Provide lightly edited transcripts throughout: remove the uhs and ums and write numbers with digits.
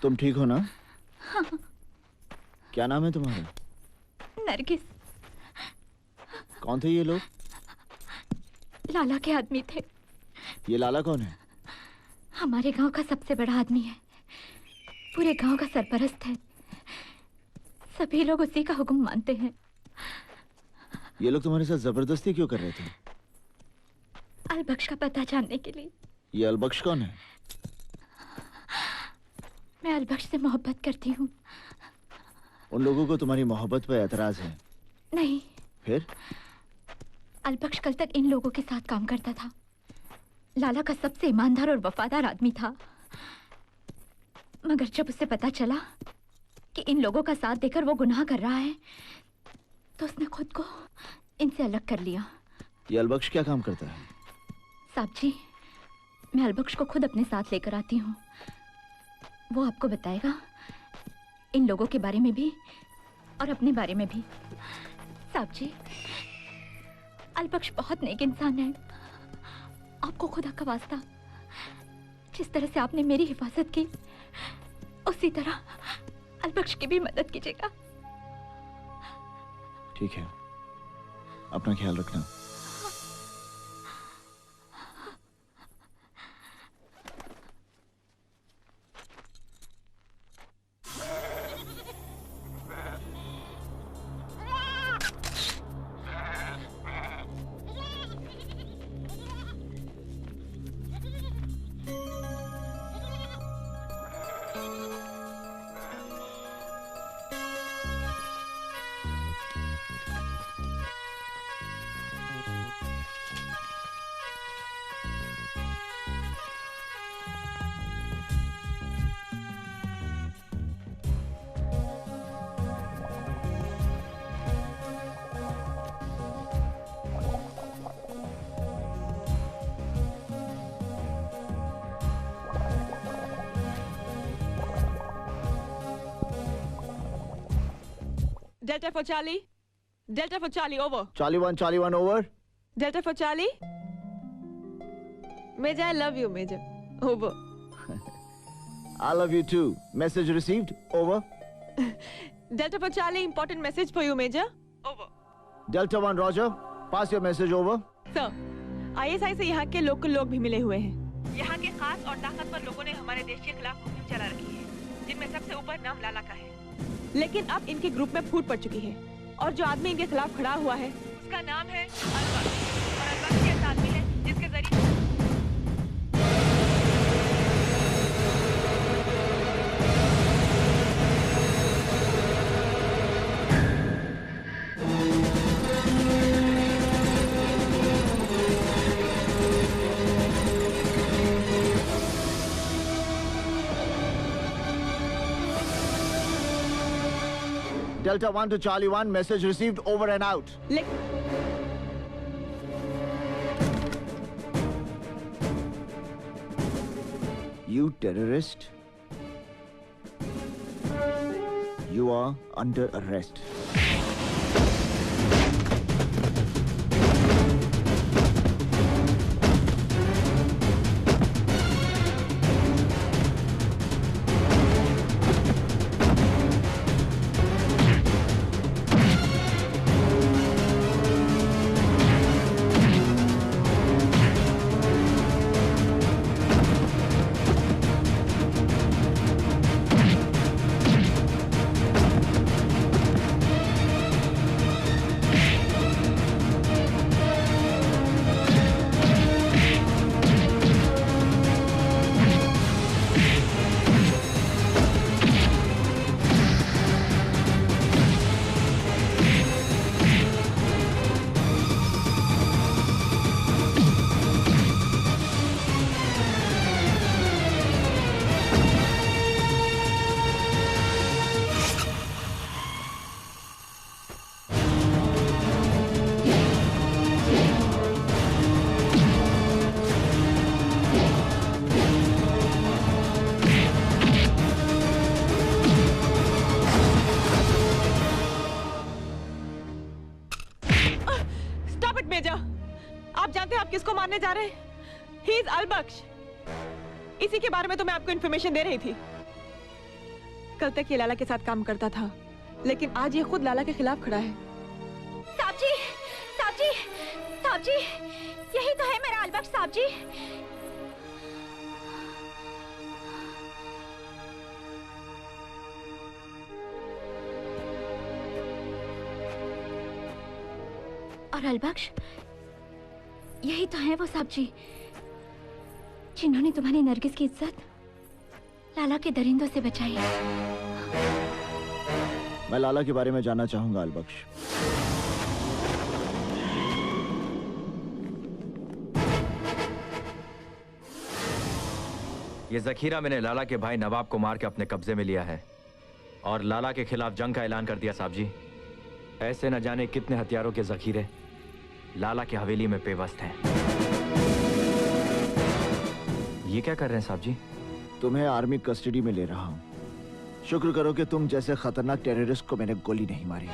तुम ठीक हो ना? हाँ। क्या नाम है तुम्हारा? नरगिस। कौन थे ये लोग? लाला के आदमी थे। ये लाला कौन है? हमारे गांव का सबसे बड़ा आदमी है, पूरे गांव का सरपरस्त है। सभी लोग उसी का हुक्म मानते हैं। ये लोग तुम्हारे साथ जबरदस्ती क्यों कर रहे थे? अलबख्श का पता जानने के लिए। ये अलबख्श कौन है? मैं अलबख्श से मोहब्बत करती हूँ। उन लोगों को तुम्हारी मोहब्बत पर एतराज है? नहीं। फिर? अलबख्श कल तक इन लोगों के साथ काम करता था। लाला का सबसे ईमानदार और वफादार आदमी था। मगर जब उसे पता चला कि इन लोगों का साथ देकर वो गुनाह कर रहा है, तो उसने खुद को इनसे अलग कर लिया। ये अलबख्श क्या काम करता है? साहब जी, मैं अलबख्श को खुद अपने साथ लेकर आती हूँ। वो आपको बताएगा इन लोगों के बारे में भी और अपने बारे में भी। साहब जी, अलबख्श बहुत नेक इंसान है। आपको खुदा का वास्ता, जिस तरह से आपने मेरी हिफाजत की, उसी तरह अलबख्श की भी मदद कीजिएगा। ठीक है, अपना ख्याल रखना। Delta for Charlie. Delta for Charlie, over. Charlie 1 over. Delta for Charlie. Major, I love you, Major. Over. I love you too. Message received. Over. Delta for Charlie, important message for you, Major. Over. Delta 1 Roger. Pass your message over. Sir, ISI से यहाँ के local लोग भी मिले हुए हैं। यहाँ के खास और ताकतवर लोगों ने हमारे देश के खिलाफ मुहिम चला रखी है, जिनमें सबसे ऊपर नाम लाला का है। लेकिन अब इनके ग्रुप में फूट पड़ चुकी है और जो आदमी इनके खिलाफ खड़ा हुआ है उसका नाम है अलबख्श। और अलबख्श ऐसा आदमी है जिसके जरिए Delta 1 to Charlie 1. Message received. Over and out. You terrorist. You are under arrest. किसको मारने जा रहे हैं? He is अलबख्श। इसी के बारे में तो मैं आपको इंफॉर्मेशन दे रही थी। कल तक ये लाला के साथ काम करता था, लेकिन आज ये खुद लाला के खिलाफ खड़ा है। साहब जी, साहब जी, साहब जी, यही तो है मेरा अलबख्श साहब जी। और अलबख्श, यही तो है वो साहब जी जिन्होंने तुम्हारी नरगिस की इज्जत लाला के दरिंदों से बचाई। मैं लाला के बारे में जानना चाहूंगा अलबख्श। ये जखीरा मैंने लाला के भाई नवाब को मार के अपने कब्जे में लिया है और लाला के खिलाफ जंग का ऐलान कर दिया साहब जी। ऐसे न जाने कितने हथियारों के जखीरे लाला की हवेली में पेवस्त हैं। ये क्या कर रहे हैं साहब जी? तुम्हें आर्मी कस्टडी में ले रहा हूं। शुक्र करो कि तुम जैसे खतरनाक टेररिस्ट को मैंने गोली नहीं मारी।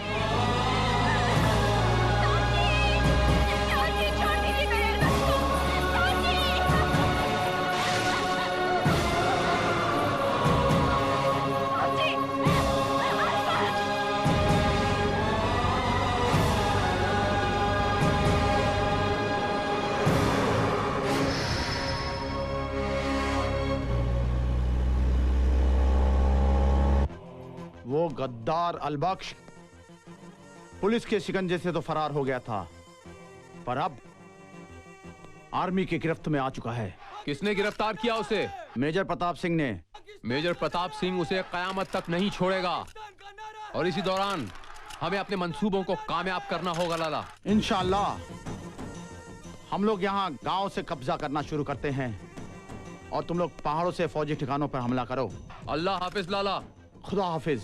वो गद्दार अलबख्श पुलिस के शिकंजे से तो फरार हो गया था, पर अब आर्मी की गिरफ्त में आ चुका है। किसने गिरफ्तार किया उसे? मेजर प्रताप सिंह ने। मेजर प्रताप सिंह उसे कयामत तक नहीं छोड़ेगा और इसी दौरान हमें अपने मंसूबों को कामयाब करना होगा लाला। इंशाअल्लाह हम लोग यहाँ गांव से कब्जा करना शुरू करते हैं और तुम लोग पहाड़ों से फौजी ठिकानों पर हमला करो। अल्लाह हाफिज लाला। खुदा हाफिज।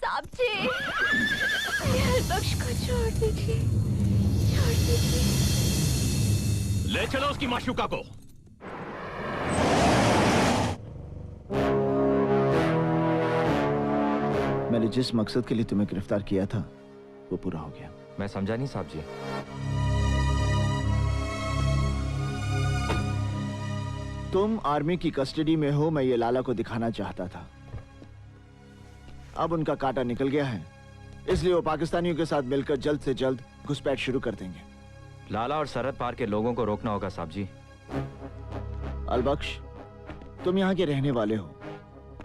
साहब जी, अलबख्श को छोड़ दीजिए, छोड़ दीजिए। ले चलो उसकी माशूका को। मैंने जिस मकसद के लिए तुम्हें गिरफ्तार किया था वो पूरा हो गया। मैं समझा नहीं साहब जी। तुम आर्मी की कस्टडी में हो, मैं ये लाला को दिखाना चाहता था। अब उनका कांटा निकल गया है, इसलिए वो पाकिस्तानियों के साथ मिलकर जल्द से जल्द घुसपैठ शुरू कर देंगे। लाला और सरहद पार के लोगों को रोकना होगा साहब जी। अलबख्श, तुम यहाँ के रहने वाले हो,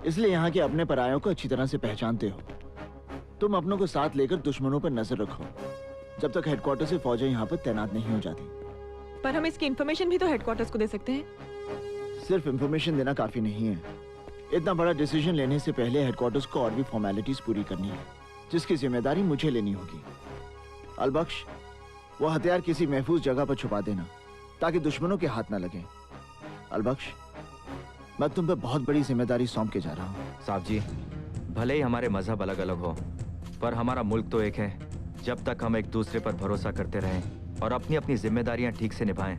इसलिए यहाँ के अपने परायों को अच्छी तरह से पहचानते हो। तुम अपनों को साथ लेकर दुश्मनों पर नजर रखो जब तक हेडक्वार्टर से फौजें यहाँ पर तैनात नहीं हो जाती। पर हम इसकी इंफॉर्मेशन भी तो हेडक्वार्टर्स को दे सकते हैं। सिर्फ इंफॉर्मेशन देना काफी नहीं है। इतना बड़ा डिसीजन लेने से पहले हेडक्वार्टर्स को और भी फॉर्मेलिटीज पूरी करनी है, जिसकी जिम्मेदारी मुझे लेनी होगी। अलबख्श, वो हथियार किसी महफूज जगह पर छुपा देना ताकि दुश्मनों के हाथ न लगे। अलबख्श, मैं तुम पे बहुत बड़ी जिम्मेदारी सौंप के जा रहा हूँ। साहब जी, भले ही हमारे मजहब अलग अलग हो, पर हमारा मुल्क तो एक है। जब तक हम एक दूसरे पर भरोसा करते रहें और अपनी अपनी जिम्मेदारियां ठीक से निभाएं,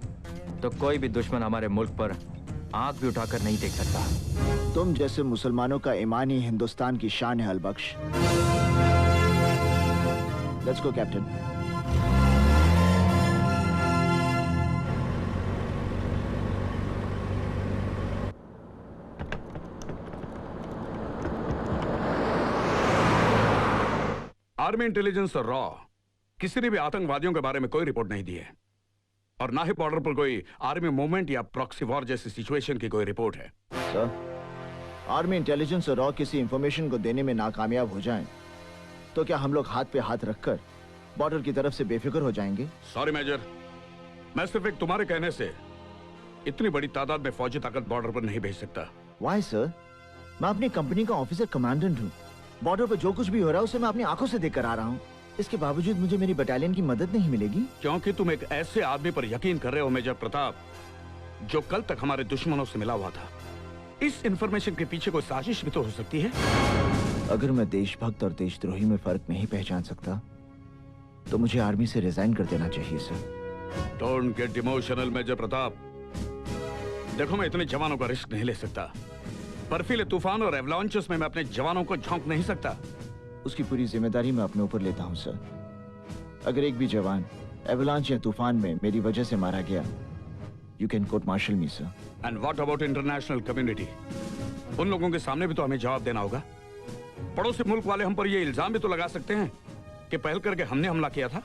तो कोई भी दुश्मन हमारे मुल्क पर आंख भी उठाकर नहीं देख सकता। तुम जैसे मुसलमानों का ईमान ही हिंदुस्तान की शान है Albakhsh. Let's go captain. Army intelligence और रॉ किसी ने भी आतंकवादियों के बारे में कोई रिपोर्ट नहीं दी है, और ना ही बॉर्डर पर कोई आर्मी मूवमेंट या प्रॉक्सी वॉर जैसी सिचुएशन की कोई रिपोर्ट है। सर, आर्मी इंटेलिजेंस और रॉ किसी इंफॉर्मेशन को देने में नाकामयाब हो जाएं, तो क्या हम लोग हाथ पे हाथ रखकर बॉर्डर की तरफ से बेफिक्र हो जाएंगे? सॉरी मेजर, मैं सिर्फ एक तुम्हारे कहने से इतनी बड़ी तादाद में फौजी ताकत बॉर्डर पर नहीं भेज सकता। वाई सर, मैं अपनी कंपनी का ऑफिसर कमांडेंट हूँ। बॉर्डर पर जो कुछ भी हो रहा है उसे मैं अपनी आंखों से देखकर आ रहा हूँ। इसके बावजूद मुझे मेरी बटालियन की मदद नहीं मिलेगी? क्योंकि तुम एक ऐसे आदमी पर यकीन कर रहे हो मेजर प्रताप, जो कल तक हमारे दुश्मनों से मिला हुआ था। इस इंफॉर्मेशन के पीछे कोई साजिश भी तो हो सकती है। अगर मैं देशभक्त और देशद्रोही में फर्क नहीं पहचान सकता, तो मुझे आर्मी से रिजाइन कर देना चाहिए sir. Don't get emotional major Pratap. देखो, मैं इतने जवानों का रिस्क नहीं ले सकता। बर्फीले तूफान और एवलांचेस में मैं अपने जवानों को झोंक नहीं सकता। उसकी पूरी जिम्मेदारी मैं अपने ऊपर लेता हूं सर। अगर एक भी जवान एवलांच या तूफान में मेरी वजह से मारा गया, you can court martial me sir. And what about international community? उन लोगों के सामने भी तो हमें जवाब देना होगा। पड़ोसी मुल्क वाले हम पर ये इल्जाम भी तो लगा सकते हैं कि पहल करके हमने हमला किया था।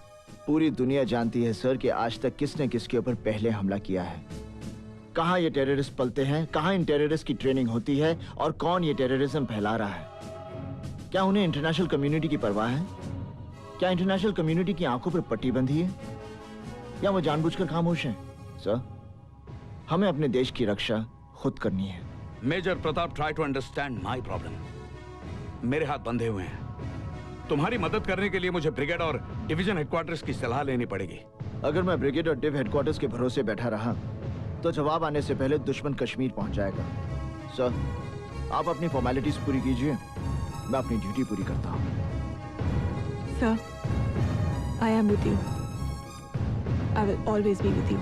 पूरी दुनिया जानती है सर कि आज तक किसने किसके ऊपर पहले हमला किया है, कहां ये टेररिस्ट पलते हैं, कहां इन टेररिस्ट की ट्रेनिंग होती है और कौन ये टेररिज्म फैला रहा है। क्या उन्हें इंटरनेशनल कम्युनिटी की परवाह है? क्या इंटरनेशनल कम्युनिटी की आंखों पर पट्टी बंधी है या वो जानबूझकर खामोश हैं? सर, हमें अपने देश की रक्षा खुद करनी है। Major Pratap, try to understand my problem. मेरे हाथ बंधे हुए हैं। तुम्हारी मदद करने के लिए मुझे ब्रिगेड और डिवीजन हेडक्वार्टर्स की सलाह लेनी पड़ेगी। अगर मैं ब्रिगेड और डिव हेडक्वार्टर्स के भरोसे बैठा रहा तो जवाब आने से पहले दुश्मन कश्मीर पहुंच जाएगा। सर, आप अपनी फॉर्मेलिटीज पूरी कीजिए, मैं अपनी ड्यूटी पूरी करता हूं। Sir, I am with you. I will always be with you.